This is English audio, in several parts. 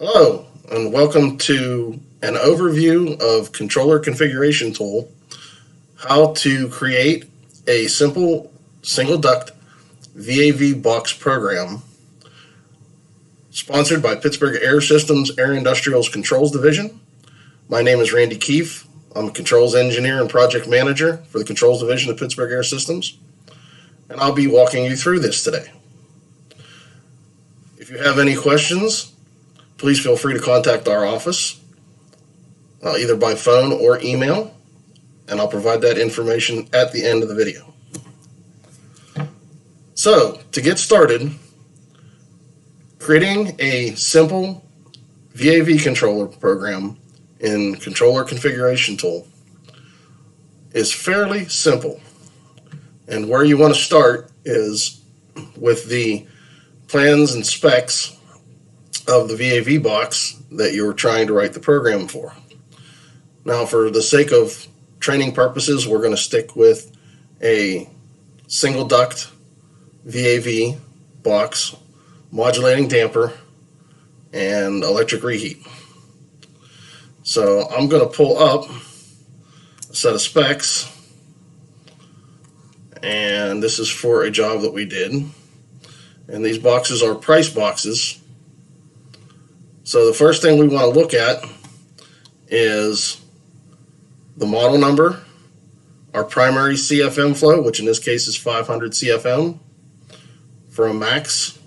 Hello, and welcome to an overview of Controller Configuration Tool, how to create a simple single duct VAV box program, sponsored by Pittsburgh Air Systems Air Industrials Controls Division. My name is Randy Keefe. I'm a controls engineer and project manager for the Controls Division of Pittsburgh Air Systems, and I'll be walking you through this today. If you have any questions, please feel free to contact our office, either by phone or email, and I'll provide that information at the end of the video. So, to get started, creating a simple VAV controller program in Controller Configuration Tool is fairly simple. And where you want to start is with the plans and specs of the VAV box that you're trying to write the program for. Now, for the sake of training purposes, we're going to stick with a single duct VAV box, modulating damper, and electric reheat. So I'm going to pull up a set of specs, and this is for a job that we did. And these boxes are price boxes. So the first thing we want to look at is the model number, our primary CFM flow, which in this case is 500 CFM for a max,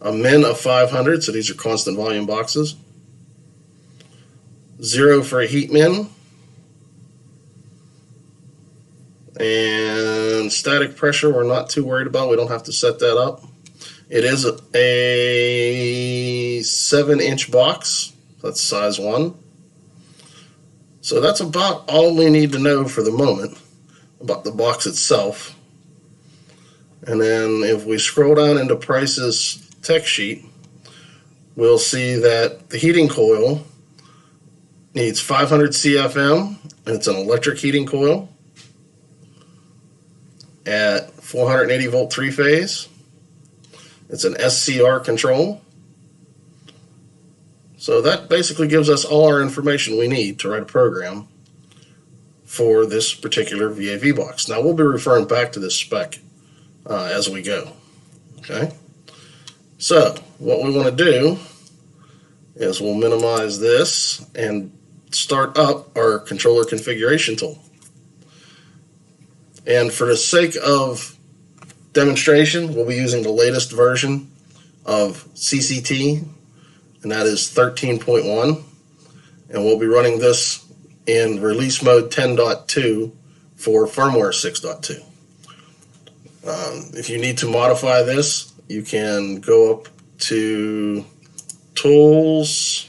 a min of 500, so these are constant volume boxes, 0 for a heat min, and static pressure we're not too worried about, we don't have to set that up. It is a 7-inch box, that's size 1. So that's about all we need to know for the moment about the box itself. And then if we scroll down into Price's tech sheet, we'll see that the heating coil needs 500 CFM, and it's an electric heating coil at 480 volt 3-phase. It's an SCR control. So that basically gives us all our information we need to write a program for this particular VAV box. Now we'll be referring back to this spec as we go. Okay. So what we want to do is we'll minimize this and start up our controller configuration tool. And for the sake of demonstration, we'll be using the latest version of CCT, and that is 13.1, and we'll be running this in release mode 10.2 for firmware 6.2. If you need to modify this, you can go up to Tools,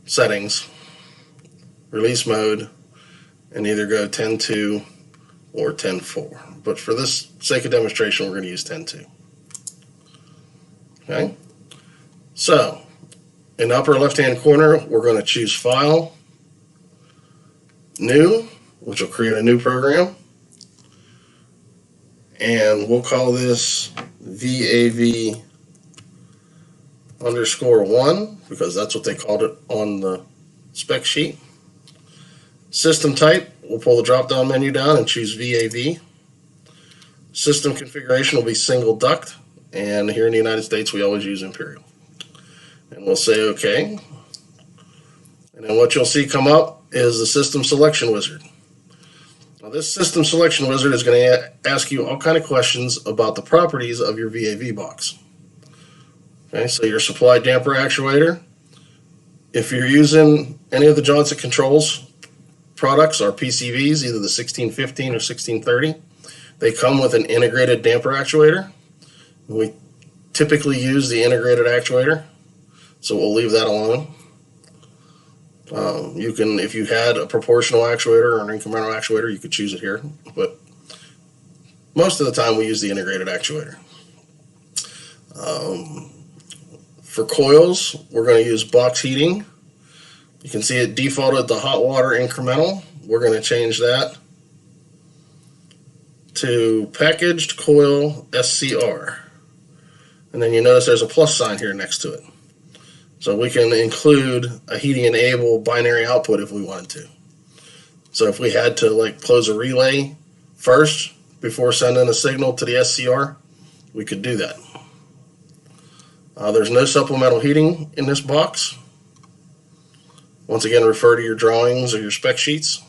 Settings, Release Mode, and either go 10.2 or 10.4. But for this sake of demonstration, we're going to use 10.2. Okay? So, in the upper left-hand corner, we're going to choose File, New, which will create a new program. And we'll call this VAV _1 because that's what they called it on the spec sheet. System type, we'll pull the drop-down menu down and choose VAV. System configuration will be single duct, and here in the United States we always use Imperial. And we'll say OK. And then what you'll see come up is the System Selection Wizard. Now this System Selection Wizard is going to ask you all kind of questions about the properties of your VAV box. Okay, so your supply damper actuator. If you're using any of the Johnson Controls products or PCVs, either the 1615 or 1630, they come with an integrated damper actuator. We typically use the integrated actuator, so we'll leave that alone. You can, if you had a proportional actuator or an incremental actuator, you could choose it here, but most of the time we use the integrated actuator. For coils, we're going to use box heating. You can see it defaulted to hot water incremental. We're going to change that to packaged coil SCR. and then you notice there's a plus sign here next to it. So we can include a heating enable binary output if we wanted to. So if we had to like close a relay first before sending a signal to the SCR, we could do that. There's no supplemental heating in this box. Once again, refer to your drawings or your spec sheets.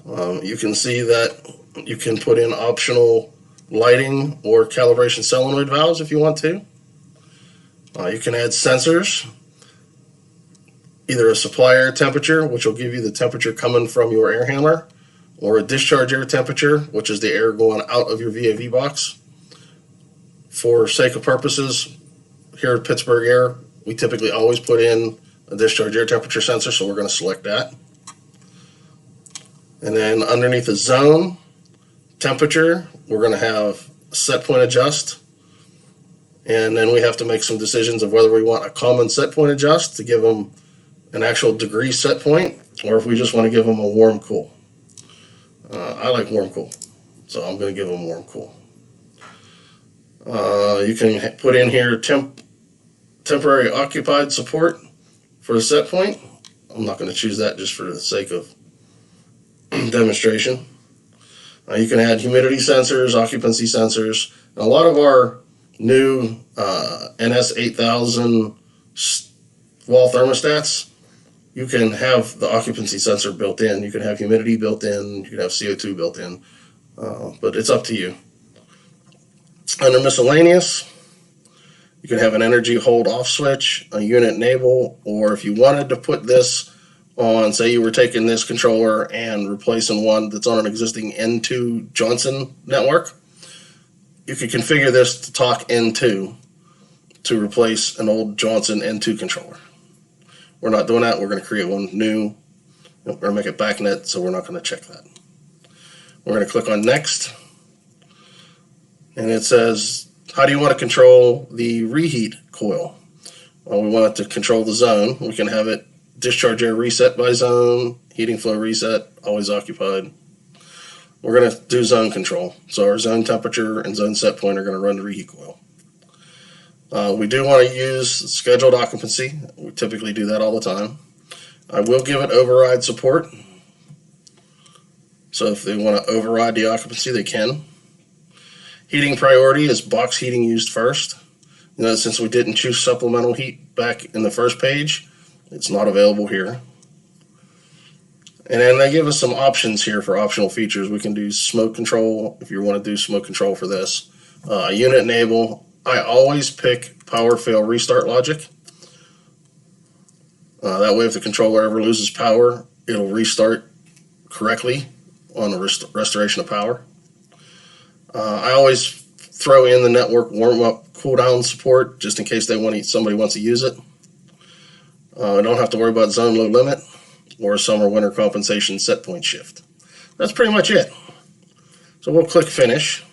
You can see that you can put in optional lighting or calibration solenoid valves if you want to. You can add sensors, either a supply air temperature, which will give you the temperature coming from your air handler, or a discharge air temperature, which is the air going out of your VAV box. For sake of purposes, here at Pittsburgh Air, we typically always put in a discharge air temperature sensor, so we're going to select that. And then underneath the zone temperature, we're going to have a set point adjust. And then we have to make some decisions of whether we want a common set point adjust to give them an actual degree set point, or if we just want to give them a warm cool. I like warm cool, so I'm going to give them warm cool. You can put in here temporary occupied support for the set point. I'm not going to choose that just for the sake of demonstration. You can add humidity sensors, occupancy sensors. And a lot of our new NS8000 wall thermostats, you can have the occupancy sensor built in. You can have humidity built in. You can have CO2 built in. But it's up to you. Under miscellaneous, you can have an energy hold off switch, a unit enable, or if you wanted to put this on, say you were taking this controller and replacing one that's on an existing N2 Johnson network, you could configure this to talk N2 to replace an old Johnson N2 controller. We're not doing that. We're going to create one new. We're going to make it backnet, so we're not going to check that. We're going to click on next, and it says, how do you want to control the reheat coil? Well, we want it to control the zone. We can have it discharge air reset by zone, heating flow reset, always occupied. We're going to do zone control. So our zone temperature and zone set point are going to run the reheat coil. We do want to use scheduled occupancy. We typically do that all the time. I will give it override support. So if they want to override the occupancy, they can. Heating priority is box heating used first. You know, since we didn't choose supplemental heat back in the first page, it's not available here. And then they give us some options here for optional features. We can do smoke control if you want to do smoke control for this. Unit enable. I always pick power fail restart logic. That way if the controller ever loses power, it'll restart correctly on the restoration of power. I always throw in the network warm-up cool-down support just in case somebody wants to use it. I don't have to worry about zone load limit or summer-winter compensation set point shift. That's pretty much it. So we'll click Finish.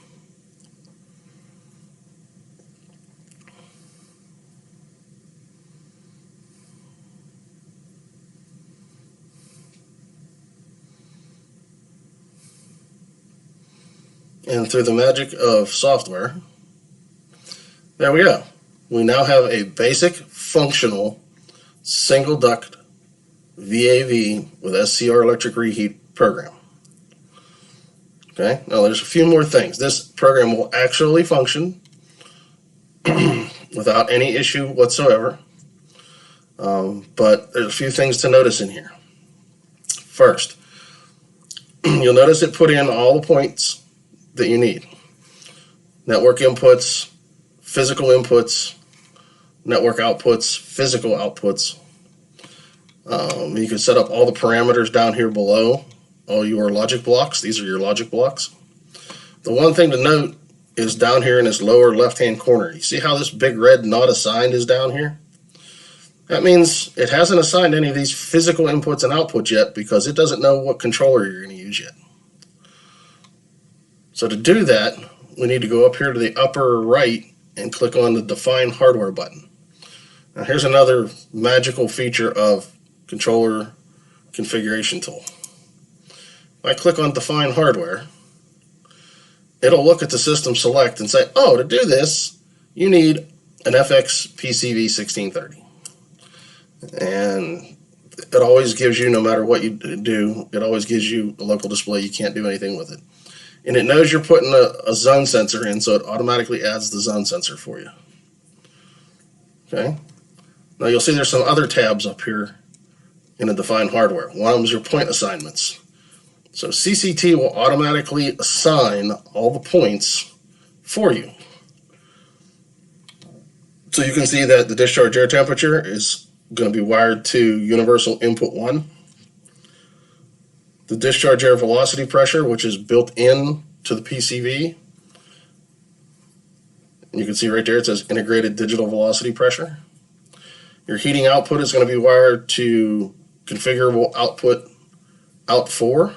And through the magic of software, there we go. We now have a basic functional single duct VAV with SCR electric reheat program. Okay, now there's a few more things. This program will actually function without any issue whatsoever, but there's a few things to notice in here. First, you'll notice it put in all the points that you need. Network inputs, physical inputs, network outputs, physical outputs. You can set up all the parameters down here below, all your logic blocks. These are your logic blocks. The one thing to note is down here in this lower left-hand corner. You see how this big red not assigned is down here? That means it hasn't assigned any of these physical inputs and outputs yet because it doesn't know what controller you're going to use yet. So to do that, we need to go up here to the upper right and click on the Define Hardware button. Now here's another magical feature of controller configuration tool. If I click on Define Hardware, it'll look at the system select and say, oh, to do this, you need an FX PCV 1630. And it always gives you, no matter what you do, it always gives you a local display. You can't do anything with it. And it knows you're putting a zone sensor in, so it automatically adds the zone sensor for you. Okay. Now you'll see there's some other tabs up here in the Define Hardware. One of them is your point assignments. So CCT will automatically assign all the points for you. So you can see that the discharge air temperature is going to be wired to universal input 1. The discharge air velocity pressure, which is built in to the PCV. And you can see right there it says integrated digital velocity pressure. Your heating output is going to be wired to configurable output out 4.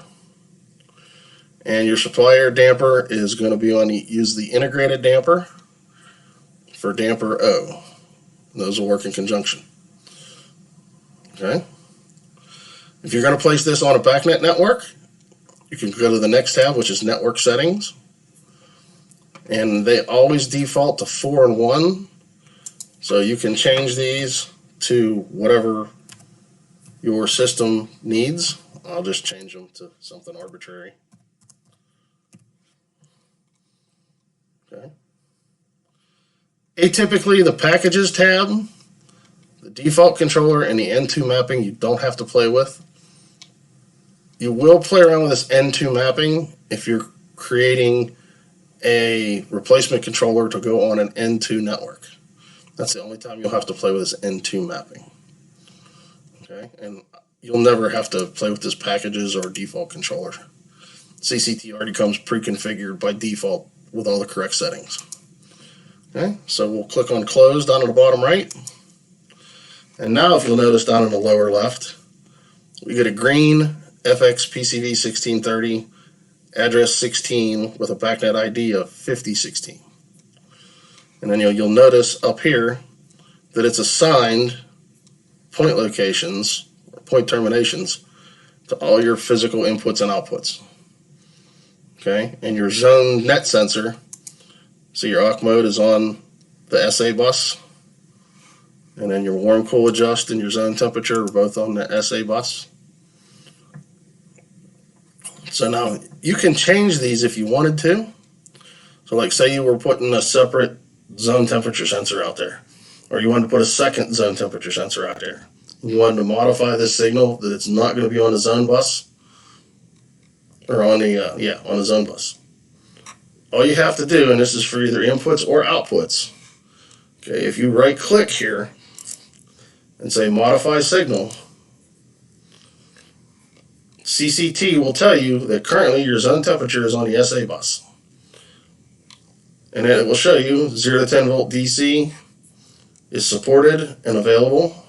And your supply air damper is going to be use the integrated damper for damper O. Those will work in conjunction. Okay. If you're going to place this on a BACnet network, you can go to the next tab, which is network settings. And they always default to 4 and 1. So you can change these to whatever your system needs. I'll just change them to something arbitrary. Okay. Atypically, the Packages tab, the default controller, and the N2 mapping you don't have to play with. You will play around with this N2 mapping if you're creating a replacement controller to go on an N2 network. That's the only time you'll have to play with this N2 mapping. Okay, and you'll never have to play with this Packages or default controller. CCT already comes pre-configured by default with all the correct settings. Okay, so we'll click on Close down at the bottom right. And now if you'll notice down in the lower left, we get a green FX PCV 1630 address 16 with a BACnet ID of 5016. And then you'll notice up here that it's assigned point locations, or point terminations, to all your physical inputs and outputs. Okay, and your zone net sensor, so your AUC mode is on the SA bus, and then your warm cool adjust and your zone temperature are both on the SA bus. So now you can change these if you wanted to. So like say you were putting a separate zone temperature sensor out there, or you wanted to put a second zone temperature sensor out there. You wanted to modify this signal that it's not going to be on the zone bus, or on the on the zone bus. All you have to do, and this is for either inputs or outputs, okay, if you right click here and say modify signal, CCT will tell you that currently your zone temperature is on the SA bus. And then it will show you 0 to 10 volt DC is supported and available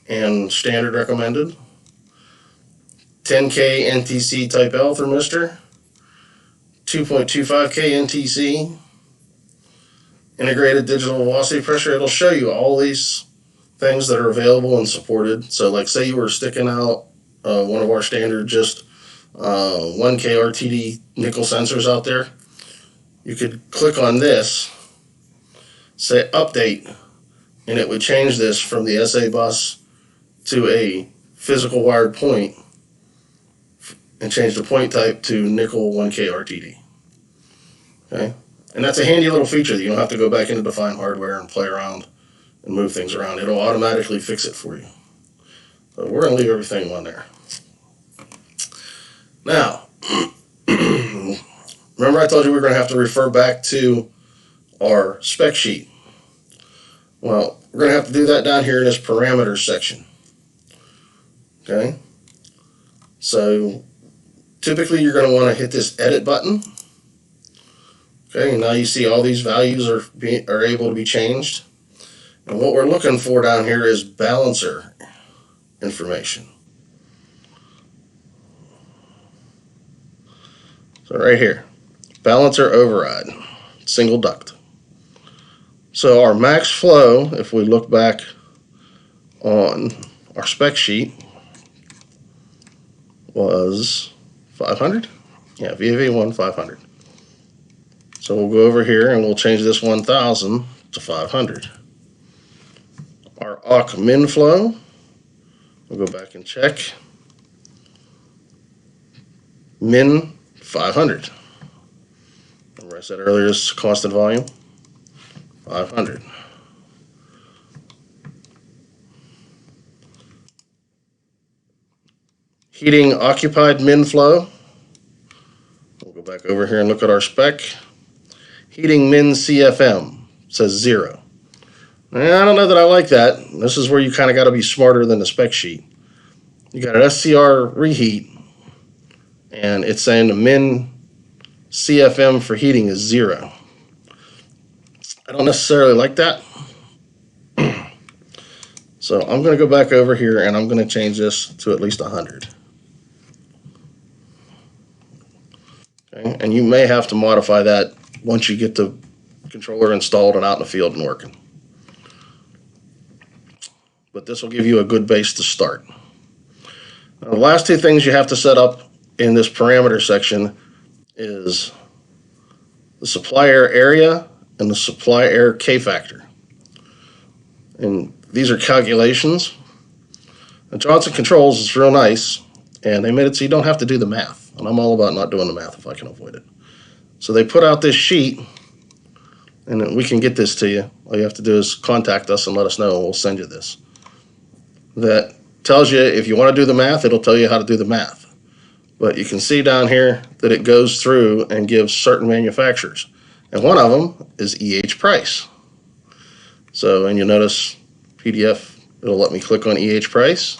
and standard recommended. 10K NTC type L thermistor, 2.25K NTC, integrated digital velocity pressure. It'll show you all these things that are available and supported. So like say you were sticking out one of our standard just 1K RTD nickel sensors out there, you could click on this, say update, and it would change this from the SA bus to a physical wired point and change the point type to nickel 1K RTD. Okay, and that's a handy little feature that you don't have to go back into Define Hardware and play around and move things around. It'll automatically fix it for you. So we're going to leave everything on there. Now, remember I told you we were going to have to refer back to our spec sheet. Well, we're going to have to do that down here in this parameters section. Okay, so typically you're going to want to hit this edit button. Okay, and now you see all these values are able to be changed. And what we're looking for down here is balancer information. So right here, balancer override, single duct. So our max flow, if we look back on our spec sheet, was 500. Yeah, VAV1 500. So we'll go over here and we'll change this 1000 to 500. Our AUC min flow, we'll go back and check. Min 500. Remember I said earlier is constant volume? 500. Heating occupied min flow. We'll go back over here and look at our spec. Heating min CFM says 0. I don't know that I like that. This is where you kind of got to be smarter than the spec sheet. You got an SCR reheat, and it's saying the min CFM for heating is 0. I don't necessarily like that. So I'm going to go back over here and I'm going to change this to at least 100. Okay? And you may have to modify that once you get the controller installed and out in the field and working. But this will give you a good base to start. Now, the last two things you have to set up in this parameter section is the supply air area and the supply air K factor. And these are calculations. And Johnson Controls is real nice, and they made it so you don't have to do the math. And I'm all about not doing the math if I can avoid it. So they put out this sheet, and we can get this to you. All you have to do is contact us and let us know, and we'll send you this. That tells you if you want to do the math, it'll tell you how to do the math. But you can see down here that it goes through and gives certain manufacturers. And one of them is EH Price. So, and you'll notice PDF, it'll let me click on EH Price.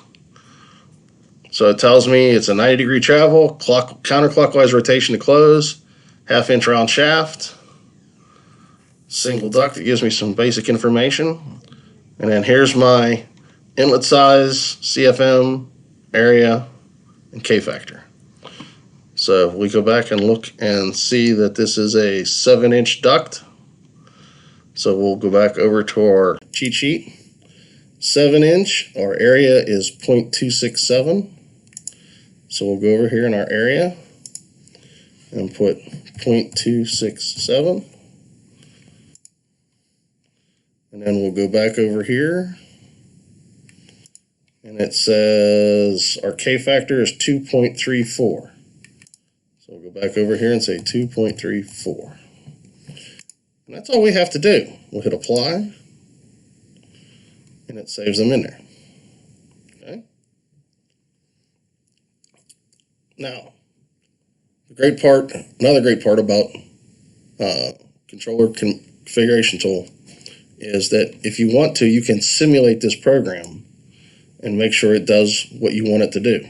So it tells me it's a 90-degree travel, counterclockwise rotation to close, half-inch round shaft, single duct. It gives me some basic information. And then here's my inlet size, CFM, area, and K factor. So we go back and look and see that this is a 7-inch duct. So we'll go back over to our cheat sheet. 7-inch, our area is 0.267. So we'll go over here in our area and put 0.267. And then we'll go back over here. And it says our K factor is 2.34. So we'll go back over here and say 2.34. And that's all we have to do. We'll hit apply, and it saves them in there. Okay. Now, another great part about controller configuration tool is that if you want to, you can simulate this program and make sure it does what you want it to do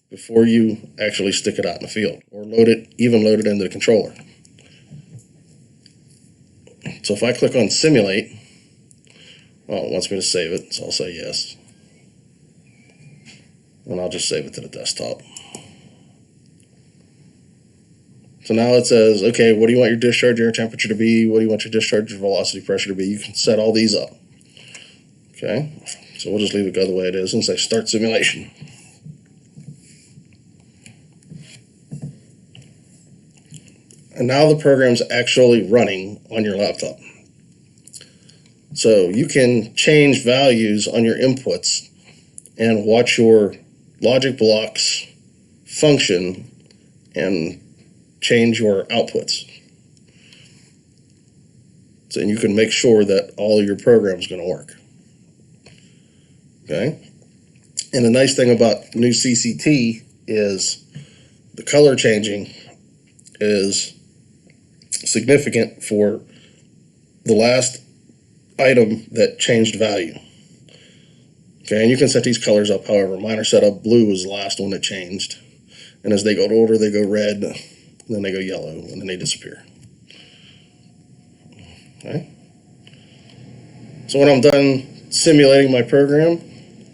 before you actually stick it out in the field or even load it into the controller. So if I click on simulate, it wants me to save it, so I'll say yes. And I'll just save it to the desktop. So now it says, okay, what do you want your discharge air temperature to be? What do you want your discharge velocity pressure to be? You can set all these up. Okay, so we'll just leave it go the way it is and say start simulation. And now the program's actually running on your laptop. So you can change values on your inputs and watch your logic blocks function and change your outputs. So you can make sure that all of your program is going to work. Okay? And the nice thing about new CCT is the color changing is significant for the last item that changed value. Okay, and you can set these colors up however. Mine are set up blue was the last one that changed. And as they go older, they go red, then they go yellow, and then they disappear. Okay. So when I'm done simulating my program,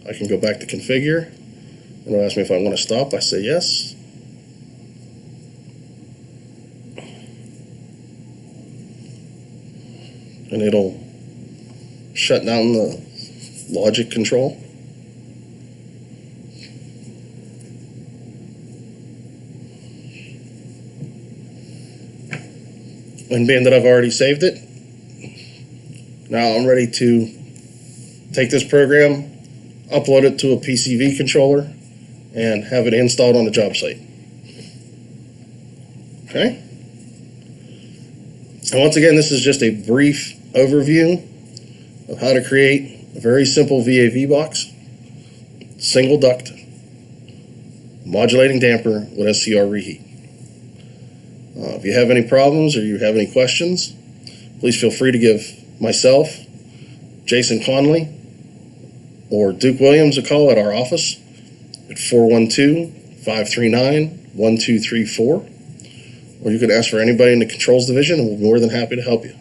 I can go back to configure. And it'll ask me if I want to stop. I say yes. And it'll shut down the logic control. And being that I've already saved it, now I'm ready to take this program, upload it to a PCV controller, and have it installed on the job site. Okay? And once again, this is just a brief overview of how to create a very simple VAV box, single duct, modulating damper with SCR reheat. If you have any problems or you have any questions, please feel free to give myself, Jason Conley, or Duke Williams a call at our office at 412-539-1234. Or you can ask for anybody in the controls division and we'll be more than happy to help you.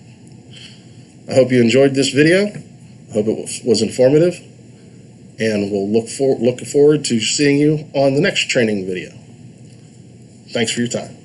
I hope you enjoyed this video. I hope it was informative. And we'll look forward to seeing you on the next training video. Thanks for your time.